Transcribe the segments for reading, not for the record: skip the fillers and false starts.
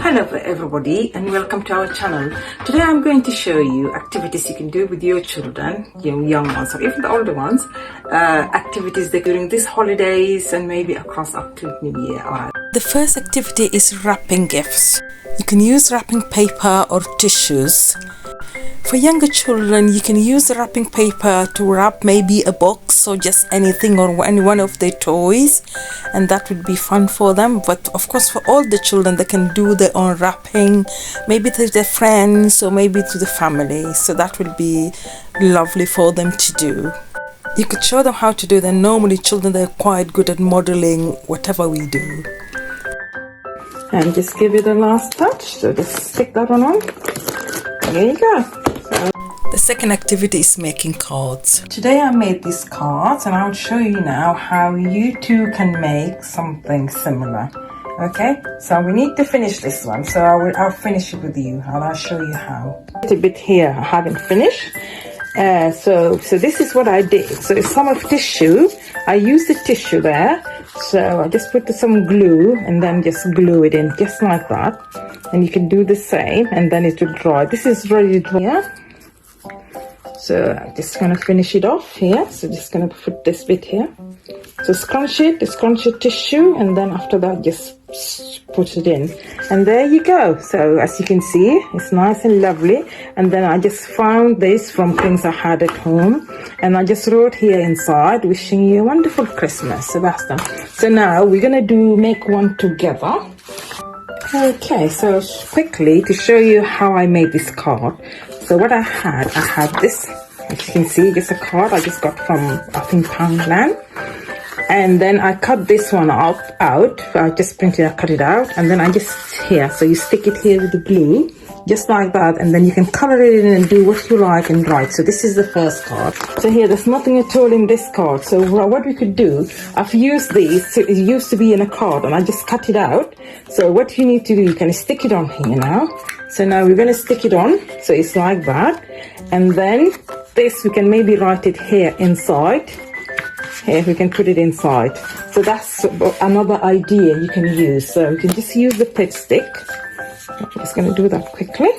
Hello everybody and welcome to our channel. Today I'm going to show you activities you can do with your children, your young ones or even the older ones, activities they during these holidays and maybe across up to New Year. Alright. The first activity is wrapping gifts. You can use wrapping paper or tissues. For younger children, you can use the wrapping paper to wrap maybe a box or just anything or any one of their toys, and that would be fun for them. But of course, for all the children, they can do their own wrapping, maybe to their friends or maybe to the family. So that would be lovely for them to do. You could show them how to do that. Normally, children, they're quite good at modeling whatever we do. And just give it a last touch. So just stick that one on. There you go. The second activity is making cards. Today I made these cards and I'll show you now how you too can make something similar. Okay, so we need to finish this one, so I'll finish it with you and I'll show you how. A little bit here I haven't finished. So this is what I did. So it's some of tissue. I used the tissue there. So I just put some glue and then just glue it in just like that. And you can do the same and then it will dry. This is ready to dry. So I'm just going to finish it off here. So just going to put this bit here. So scrunch your tissue, and then after that just put it in. And there you go. So as you can see, it's nice and lovely. And then I just found this from things I had at home. And I just wrote here inside, wishing you a wonderful Christmas, Sebastian. So now we're going to make one together. Okay, so quickly to show you how I made this card. So what I had this, as you can see, just a card I just got from, I think, Poundland. And then I cut this one out. I just printed, I cut it out. And then I just, here, so you stick it here with the glue, just like that. And then you can color it in and do what you like and write. So this is the first card. So here, there's nothing at all in this card. So what we could do, I've used these, so it used to be in a card and I just cut it out. So what you need to do, you can stick it on here now. So now we're going to stick it on. So it's like that. And then this, we can maybe write it here inside. Here, we can put it inside. So that's another idea you can use. So you can just use the Pritt stick. I'm just going to do that quickly.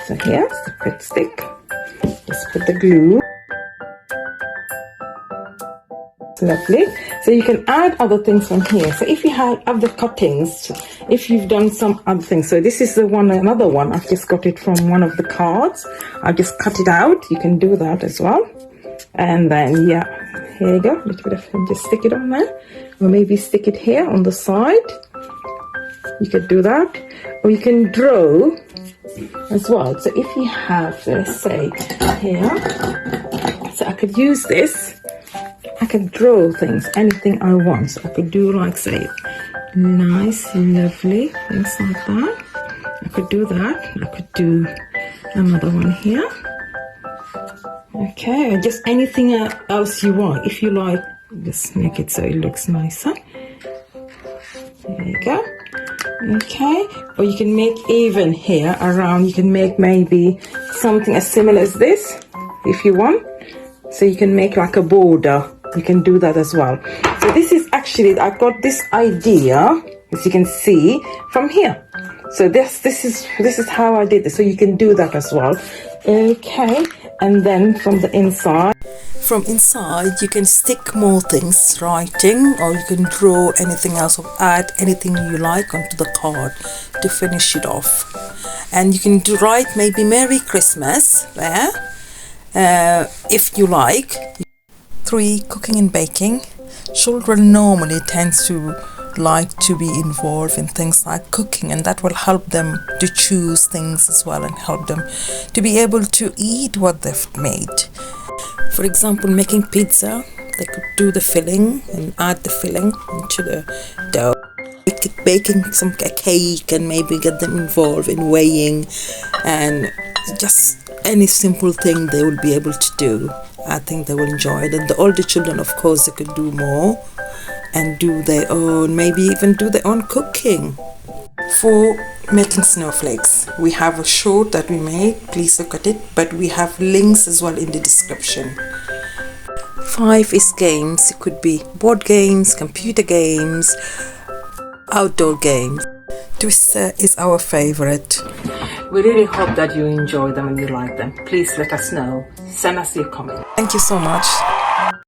So here's the Pritt stick. Just put the glue. Lovely. So you can add other things from here. So if you have other cuttings, if you've done some other things, so this is the one, another one. I've just got it from one of the cards. I've just cut it out. You can do that as well. And then, yeah, here you go. A little bit of, just stick it on there. Or maybe stick it here on the side. You could do that. Or you can draw as well. So if you have, let's say, here. So I could use this. I could draw things, anything I want. So I could do like, say, nice, lovely, things like that. I could do that. I could do another one here. Okay, or just anything else you want. If you like, just make it so it looks nicer. There you go. Okay, or you can make even here around, you can make maybe something as similar as this, if you want. So you can make like a border. You can do that as well. So this is actually, I got this idea, as you can see, from here. So this is how I did this. So you can do that as well. Okay, and then from the inside. From inside, you can stick more things, writing, or you can draw anything else or add anything you like onto the card to finish it off. And you can write maybe Merry Christmas there, if you like. 3. Cooking and baking. Children normally tend to like to be involved in things like cooking, and that will help them to choose things as well and help them to be able to eat what they've made. For example, making pizza, they could do the filling and add the filling into the dough. Baking a cake and maybe get them involved in weighing, and just any simple thing they will be able to do. I think they will enjoy it. And the older children, of course, they could do more and do their own, maybe even do their own cooking. For making snowflakes, we have a short that we made, please look at it, but we have links as well in the description. 5 is games. It could be board games, computer games, outdoor games. Twister is our favorite. We really hope that you enjoy them and you like them. Please let us know. Send us your comment. Thank you so much.